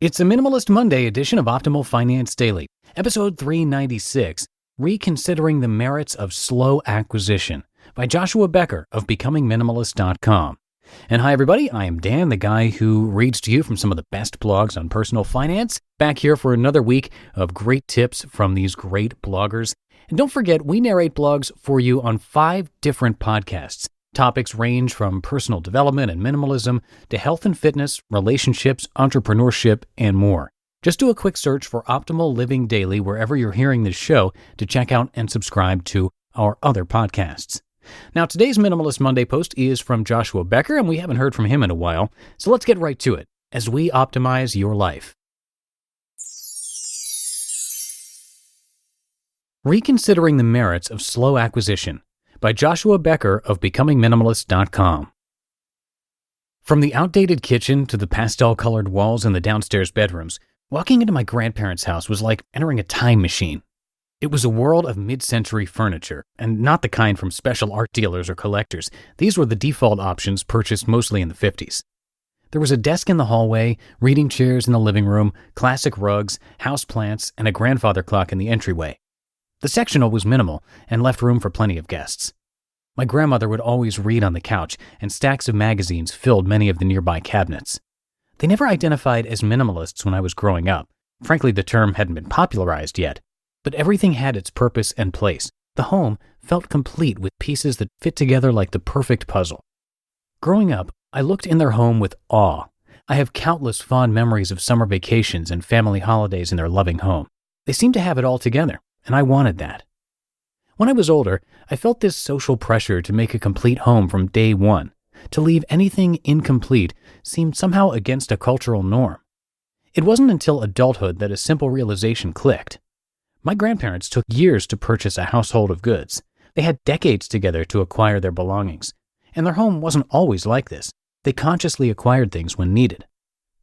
It's a Minimalist Monday edition of Optimal Finance Daily, episode 396, Reconsidering the Merits of Slow Acquisition by Joshua Becker of BecomingMinimalist.com. And hi everybody, I am Dan, the guy who reads to you from some of the best blogs on personal finance, back here for another week of great tips from these great bloggers. And don't forget, we narrate blogs for you on 5 different podcasts. Topics range from personal development and minimalism to health and fitness, relationships, entrepreneurship, and more. Just do a quick search for Optimal Living Daily wherever you're hearing this show to check out and subscribe to our other podcasts. Now, today's Minimalist Monday post is from Joshua Becker, and we haven't heard from him in a while, so let's get right to it as we optimize your life. Reconsidering the Merits of Slow Acquisition by Joshua Becker of BecomingMinimalist.com. From the outdated kitchen to the pastel-colored walls in the downstairs bedrooms, walking into my grandparents' house was like entering a time machine. It was a world of mid-century furniture, and not the kind from special art dealers or collectors. These were the default options purchased mostly in the 50s. There was a desk in the hallway, reading chairs in the living room, classic rugs, houseplants, and a grandfather clock in the entryway. The sectional was minimal and left room for plenty of guests. My grandmother would always read on the couch, and stacks of magazines filled many of the nearby cabinets. They never identified as minimalists when I was growing up. Frankly, the term hadn't been popularized yet. But everything had its purpose and place. The home felt complete with pieces that fit together like the perfect puzzle. Growing up, I looked in their home with awe. I have countless fond memories of summer vacations and family holidays in their loving home. They seemed to have it all together, and I wanted that. When I was older, I felt this social pressure to make a complete home from day one. To leave anything incomplete seemed somehow against a cultural norm. It wasn't until adulthood that a simple realization clicked. My grandparents took years to purchase a household of goods. They had decades together to acquire their belongings. And their home wasn't always like this. They consciously acquired things when needed.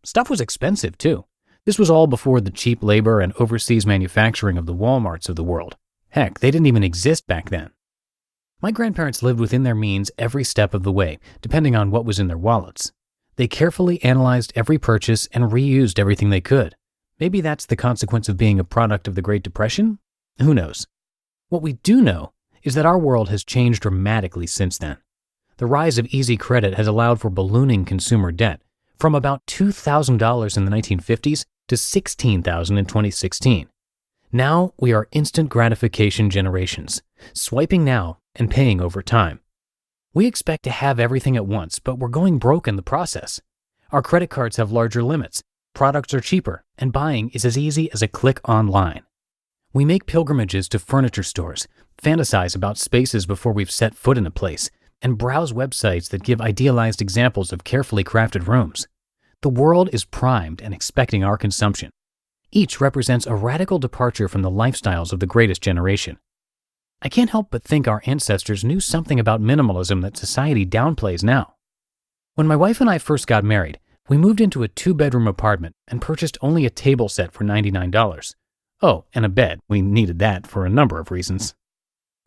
Stuff was expensive, too. This was all before the cheap labor and overseas manufacturing of the Walmarts of the world. Heck, they didn't even exist back then. My grandparents lived within their means every step of the way, depending on what was in their wallets. They carefully analyzed every purchase and reused everything they could. Maybe that's the consequence of being a product of the Great Depression? Who knows? What we do know is that our world has changed dramatically since then. The rise of easy credit has allowed for ballooning consumer debt, from about $2,000 in the 1950s to $16,000 in 2016. Now we are instant gratification generations, swiping now and paying over time. We expect to have everything at once, but we're going broke in the process. Our credit cards have larger limits, products are cheaper, and buying is as easy as a click online. We make pilgrimages to furniture stores, fantasize about spaces before we've set foot in a place, and browse websites that give idealized examples of carefully crafted rooms. The world is primed and expecting our consumption. Each represents a radical departure from the lifestyles of the greatest generation. I can't help but think our ancestors knew something about minimalism that society downplays now. When my wife and I first got married, we moved into a 2-bedroom apartment and purchased only a table set for $99. Oh, and a bed. We needed that for a number of reasons.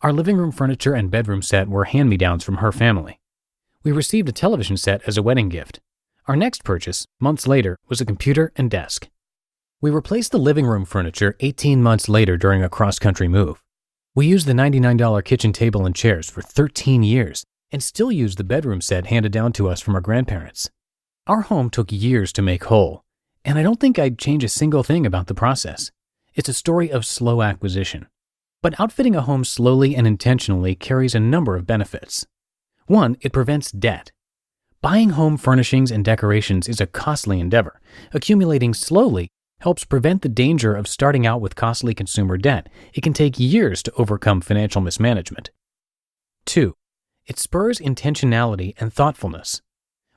Our living room furniture and bedroom set were hand-me-downs from her family. We received a television set as a wedding gift. Our next purchase, months later, was a computer and desk. We replaced the living room furniture 18 months later during a cross-country move. We used the $99 kitchen table and chairs for 13 years and still use the bedroom set handed down to us from our grandparents. Our home took years to make whole, and I don't think I'd change a single thing about the process. It's a story of slow acquisition. But outfitting a home slowly and intentionally carries a number of benefits. 1, it prevents debt. Buying home furnishings and decorations is a costly endeavor. Accumulating slowly helps prevent the danger of starting out with costly consumer debt. It can take years to overcome financial mismanagement. 2, it spurs intentionality and thoughtfulness.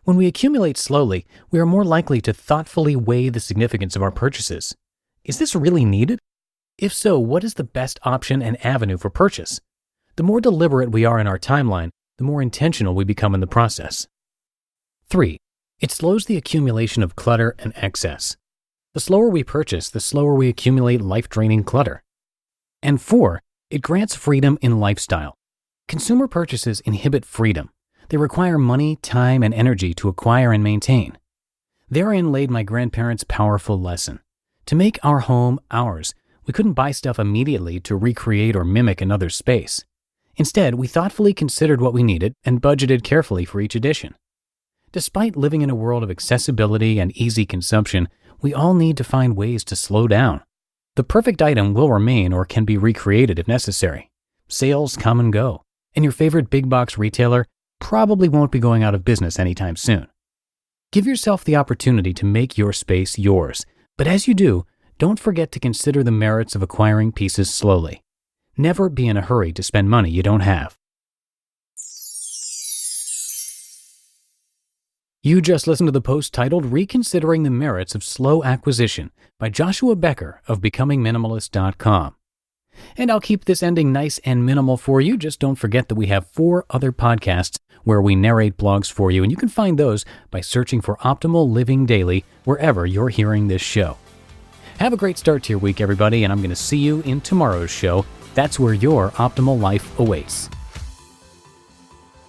When we accumulate slowly, we are more likely to thoughtfully weigh the significance of our purchases. Is this really needed? If so, what is the best option and avenue for purchase? The more deliberate we are in our timeline, the more intentional we become in the process. 3, it slows the accumulation of clutter and excess. The slower we purchase, the slower we accumulate life-draining clutter. And 4, it grants freedom in lifestyle. Consumer purchases inhibit freedom. They require money, time, and energy to acquire and maintain. Therein laid my grandparents' powerful lesson. To make our home ours, we couldn't buy stuff immediately to recreate or mimic another space. Instead, we thoughtfully considered what we needed and budgeted carefully for each addition. Despite living in a world of accessibility and easy consumption, we all need to find ways to slow down. The perfect item will remain or can be recreated if necessary. Sales come and go, and your favorite big box retailer probably won't be going out of business anytime soon. Give yourself the opportunity to make your space yours, but as you do, don't forget to consider the merits of acquiring pieces slowly. Never be in a hurry to spend money you don't have. You just listened to the post titled Reconsidering the Merits of Slow Acquisition by Joshua Becker of BecomingMinimalist.com. And I'll keep this ending nice and minimal for you. Just don't forget that we have 4 other podcasts where we narrate blogs for you, and you can find those by searching for Optimal Living Daily wherever you're hearing this show. Have a great start to your week, everybody, and I'm going to see you in tomorrow's show. That's where your optimal life awaits.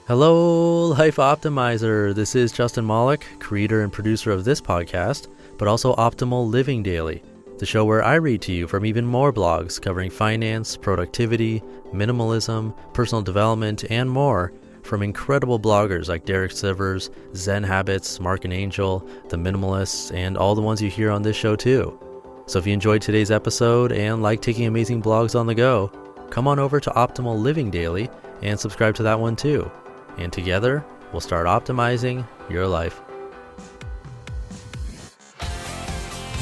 Hello, Life Optimizer. This is Justin Malik, creator and producer of this podcast, but also Optimal Living Daily, the show where I read to you from even more blogs covering finance, productivity, minimalism, personal development, and more from incredible bloggers like Derek Sivers, Zen Habits, Mark and Angel, The Minimalists, and all the ones you hear on this show too. So if you enjoyed today's episode and like taking amazing blogs on the go, come on over to Optimal Living Daily and subscribe to that one too. And together, we'll start optimizing your life.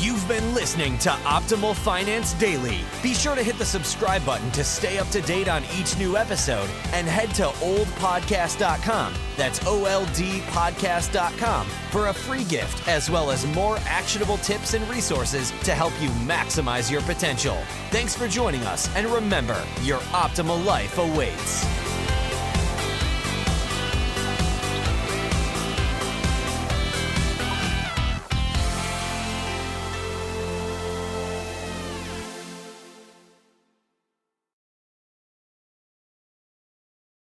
You've been listening to Optimal Finance Daily. Be sure to hit the subscribe button to stay up to date on each new episode and head to oldpodcast.com. That's OLDpodcast.com for a free gift as well as more actionable tips and resources to help you maximize your potential. Thanks for joining us, and remember, your optimal life awaits.